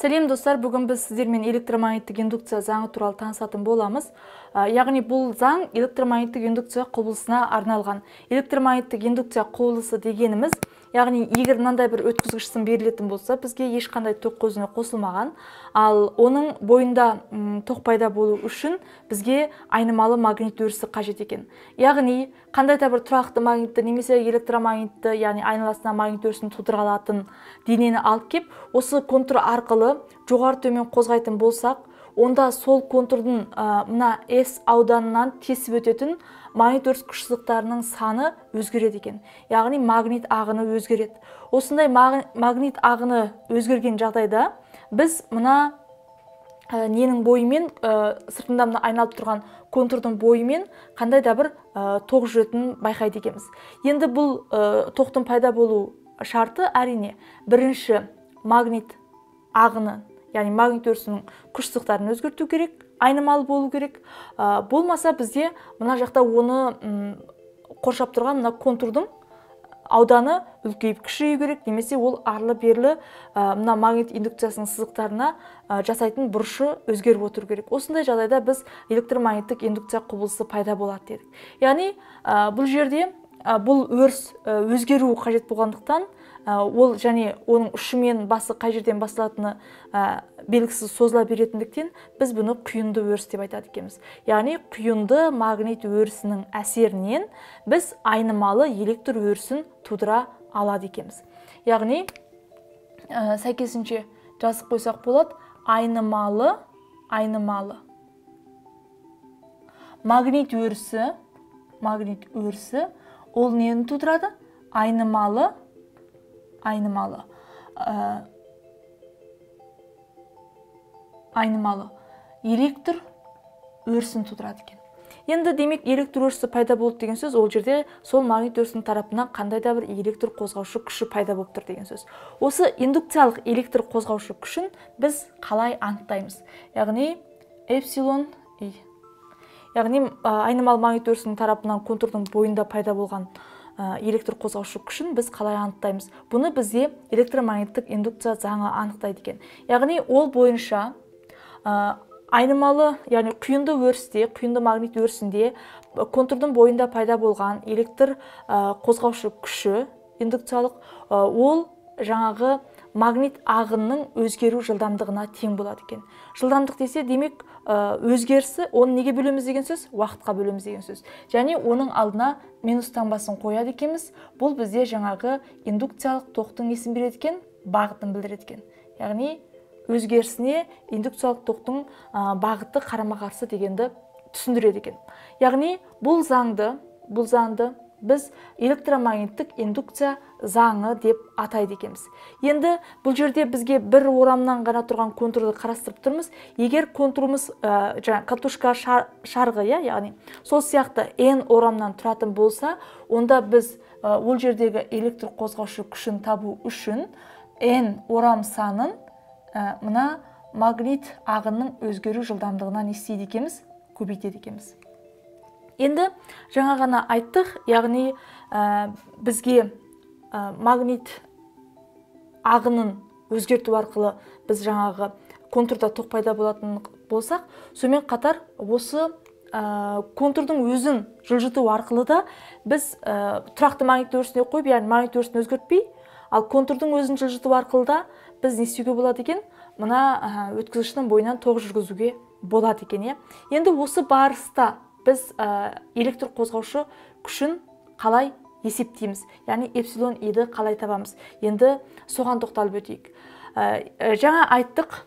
Сәлем достар, бүгін біз сіздермен электромагниттік индукция заңы туралы танысатын боламыз. Яғни бұл заң электромагниттік индукция құбылысына арналған. Электромагниттік индукция құбылысы дегеніміз, яғни егер мынандай бір өткізгіш сым берілетін болса, бізге ешқандай ток көзіне қосылмаған, ал оның бойында ток пайда болу үшін бізге айнымалы магнит өрісі қажет екен. Яғни қандай да бір тұрақты магнитті немесе электромагнитті, яғни айналасына магнит өрісін тудыра алатын денені алып кеп, осы контур арқылы жоғары төмен қозғайтын болсақ, онда сол контурдың мына S ауданынан тесіп өтетін магнит өріс күш сызықтарының саны өзгереді екен. Яғни магнит ағыны өзгереді. Осындай магнит ағыны өзгерген жағдайда біз мына ненің бойымен, сыртында мына айналып тұрған контурдың бойымен қандай да бір ток жүретінін байқайды екенбіз. Енді бұл тоқтың пайда болу шарты әрине бірінші магнит ағыны, яғни магнит өрісінің күш сызықтарын өзгерту керек, айнымалы болу керек. Болмаса бізде мына жақта оны қоршап тұрған мына контурдың ауданы үлкейіп кішірейу керек, немесе ол арлы-берлі мына магнит индукциясының сызықтарына жасайтын бұрышы өзгеріп отыру керек. Осындай жағдайда біз электромагниттік индукция құбылысы пайда болады дедік. Яғни бұл жерде бұл өріс өзгеру қажет болғандықтан, ол және оның ұшы мен басы қай жерден басталатыны белгісіз созыла беретіндіктен біз бұны құйынды өріс деп айтады екенбіз. Яғни құйынды магнит өрісінің әсерінен біз айнымалы электр өрісін тудыра алады екенбіз. Яғни сәйкесінше жазып қойсақ болады, айнымалы магнит өрісі ол нені тудырады? Айнымалы электр өрісін тудырады екен. Енді демек электр өрісі пайда болды деген сөз, ол жерде сол магнит өрісінің тарапынан қандай да бір электр қозғаушы күші пайда болып тұр деген сөз. Осы индукциялық электр қозғаушы күшін біз қалай анықтаймыз? Яғни эпсилон И. Яғни айнымалы магнит өрісінің тарапынан контурдың бойында пайда болған электр қозғаушы күшін біз қалай анықтаймыз? Бұны бізде электромагниттік индукция заңы анықтайды екен. Яғни ол бойынша айнымалы, яғни құйынды өрісте, құйынды магнит өрісінде контурдың бойында пайда болған электр қозғаушы күші индукциялық, ол жаңағы магнит ағынның өзгеру жылдамдығына тең болады екен. Жылдамдық десе, демек өзгерісі, оны неге бөлеміз деген сөз? Уақытқа бөлеміз деген сөз. Және оның алдына минус таңбасын қояды екенбіз. Бұл бізде жаңағы индукциялық тоқтың несін береді екен? Бағытын білдіреді екен. Яғни өзгерісіне индукциялық тоқтың бағыты қарама-қарсы дегенді түсіндіреді екен. Яғни бұл заңды біз электромагниттік индукция заңы деп атайды екенбіз. Енді бұл жерде бізге бір орамнан ғана тұрған контурды қарастырып тұрмыз. Егер контурымыз катушка шарғы, яғни сол сияқты n орамнан тұратын болса, онда біз ол жердегі электр қозғаушы күшін табу үшін n орам санын мына магнит ағынның өзгеру жылдамдығынан істейді екенбіз, көбейтеді екенбіз. Енді жаңа ғана айттық, яғни бізге магнит ағынын өзгерту арқылы біз жаңағы контурда ток пайда болатын болсақ, сонымен қатар осы контурдың өзін жылжыту арқылы да біз тұрақты магнит өрісіне қойып, яғни магнит өрісін өзгертпей, ал контурдың өзін жылжыту арқылы да біз не істеуге болады екен? Мына өткізгіштің бойынан ток жүргізуге болады екен. Енді осы барыста біз электр қозғаушы күшін қалай есептейміз? Яғни эпсилон иді қалай табамыз? Енді соған тоқталып өтейік. Жаңа айттық,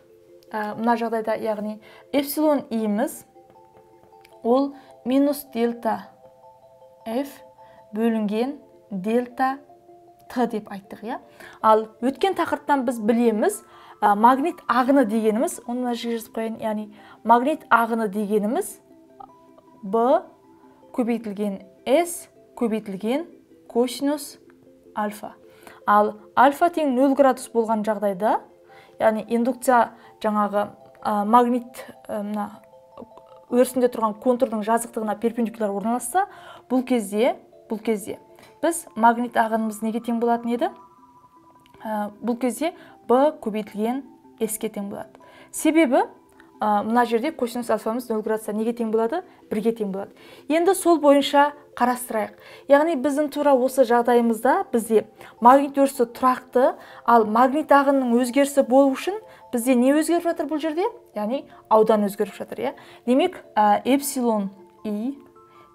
мына жағдайда, яғни эпсилон иіміз ол минус дельта F бөлінген дельта Т деп айттық. Ал өткен тақырыптан біз білеміз, магнит ағыны дегеніміз, оны жазып қояйын, яғни магнит ағыны дегеніміз B көбейтілген S көбейтілген косинус альфа. Ал альфа тең 0 градус болған жағдайда, яғни индукция жаңағы магнит өрісінде тұрған контурдың жазықтығына перпендикуляр орналасса, бұл кезде біз магнит ағынымыз неге тең болатын еді? Бұл кезде B көбейтілген s-ке тең болады. Себебі мына жерде косинус альфамыз 0 градусқа неге тең болады? 1-ге тең болады. Енді сол бойынша қарастырайық. Яғни біздің тура осы жағдайымызда бізде магнит өрісі тұрақты, ал магнит ағынның өзгерісі болу үшін бізде не өзгеріп жатыр бұл жерде? Яғни аудан өзгеріп жатыр, Демек, эпсилон и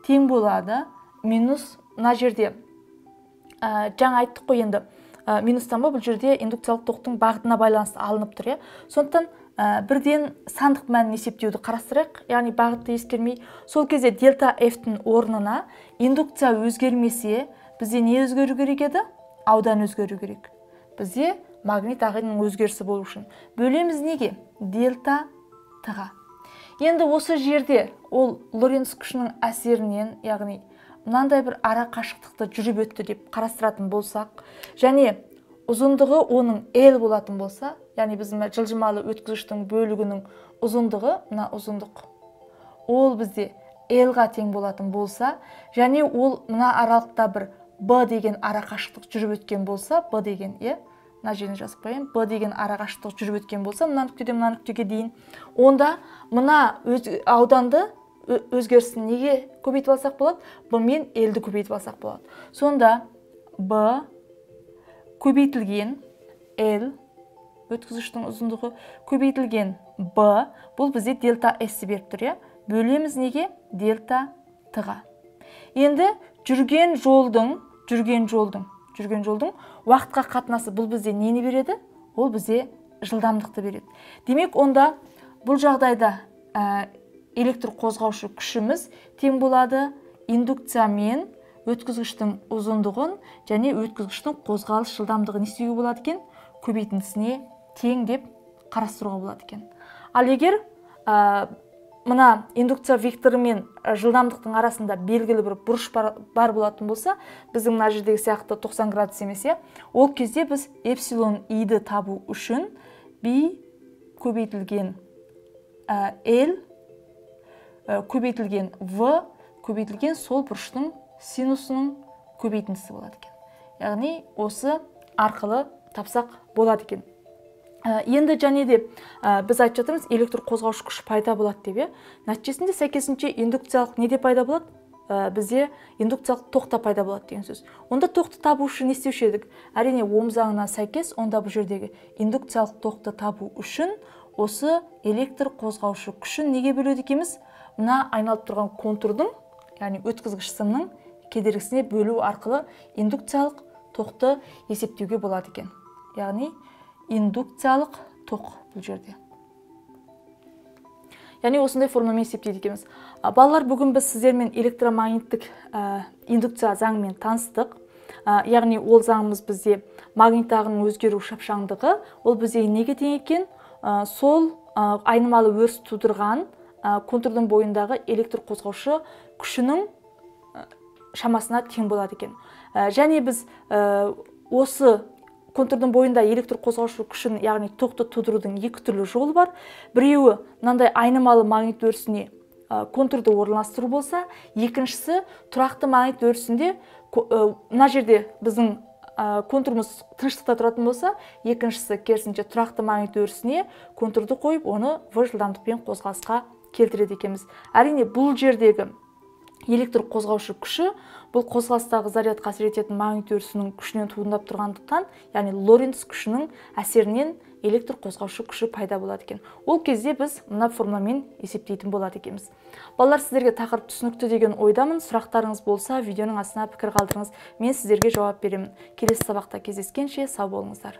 тең болады минус мына жерде жаңа айттық қой енді минустан ба бұл жерде индукциялық тоқтың бағытына байланысты алынып тұр, Сондықтан бірден сандық мәнін есептеуді қарастырайық, яғни бағытты ескермей, сол кезде дельта F-тің орнына индукция өзгермесе, бізде не өзгеру керек еді? Аудан өзгеру керек. Бізде магнит ағынның өзгерісі болу үшін. Бөлеміз неге? Дельта Т-ға. Енді осы жерде ол Лоренц күшінің әсерінен, яғни мынандай бір ара қашықтықты жүріп өтті деп қарастыратын болсақ, және ұзындығы оның L болатын болса, яғни біздің жылжымалы өткізгіштің бөлігінің ұзындығы, мына ұзындық, ол бізде L-ға тең болатын болса, және ол мына аралықта бір B деген ара қашықтық жүріп өткен болса, B деген, мына жеріне жазып қояйын, B деген ара қашықтық жүріп өткен болса, мына нүктеден мына нүктеге дейін, онда мына ауданды өзгерісін неге көбейтіп алсақ болады? B мен L-ді көбейтіп алсақ болады. Сонда B көбейтілген L, өткізгіштің ұзындығы көбейтілген B, бұл бізде дельта S беріп тұр, Бөлеміз неге? Дельта Т-ға. Енді жүрген жолдың уақытқа қатынасы бұл бізде нені береді? Ол бізде жылдамдықты береді. Демек, онда бұл жағдайда электр қозғаушы күшіміз тең болады индукция мен өткізгіштің ұзындығын және өткізгіштің қозғалыс жылдамдығын істеуге болады екен, көбейтіндісіне тең деп қарастыруға болады екен. Ал егер мына индукция векторы мен жылдамдықтың арасында белгілі бір бұрыш бар болатын болса, біздің мына жердегі сияқты 90 градус емес, ол кезде біз эпсилон и-ді табу үшін B көбейтілген L көбейтілген V көбейтілген сол бұрыштың синусының көбейтіндісі болады екен. Яғни осы арқылы тапсақ болады екен. Енді және де біз айтып жатырмыз, электр қозғаушы күш пайда болады деп, нәтижесінде сәйкесінше индукциялық неде пайда болады? Бізде индукциялық тоқта пайда болады деген сөз. Онда тоқты табу үшін не істеуші едік? Әрине, Ом заңына сәйкес, онда бұл жердегі индукциялық тоқты табу үшін осы электр қозғаушы күшін неге бөледі екенбіз? Мына айналып тұрған контурдың, яғни өткізгіш сымның кедергісіне бөлу арқылы индукциялық тоқты есептеуге болады екен. Яғни индукциялық тоқ бұл жерде. Яғни осындай формамен есептейді екенбіз. Балалар, бүгін біз сіздермен электромагниттік индукция заңымен таныстық. Яғни ол заңымыз бізде магнит ағынның өзгеру шапшаңдығы, ол бізде неге тең екен? Сол айнымалы өріс тудырған контурдың бойындағы электр қозғаушы күшінің шамасына тең болады екен. Және біз осы контурдың бойында электр қозғаушы күшін, яғни тоқты тудырудың екі түрлі жолы бар. Біреуі мынандай айнымалы магнит өрісіне контурды орналастыру болса, екіншісі тұрақты магнит өрісінде, мына жерде біздің контурымыз тыныштықта тұратын болса, екіншісі керісінше тұрақты магнит өрісіне контурды қойып, оны V жылдамдықпен қозғалысқа келтіреді екенбіз. Әрине, бұл жердегі электр қозғаушы күші бұл қозғалыстағы зарядқа әсер ететін магнит өрісінің күшінен туындап тұрғандықтан, яғни Лоренц күшінің әсерінен электр қозғаушы күші пайда болады екен. Ол кезде біз мына формамен есептейтін болады екенбіз. Балалар, сіздерге тақырып түсінікті деген ойдамын. Сұрақтарыңыз болса, видеоның астына пікір қалдырыңыз. Мен сіздерге жауап беремін. Келесі сабақта кездескенше сау болыңыздар.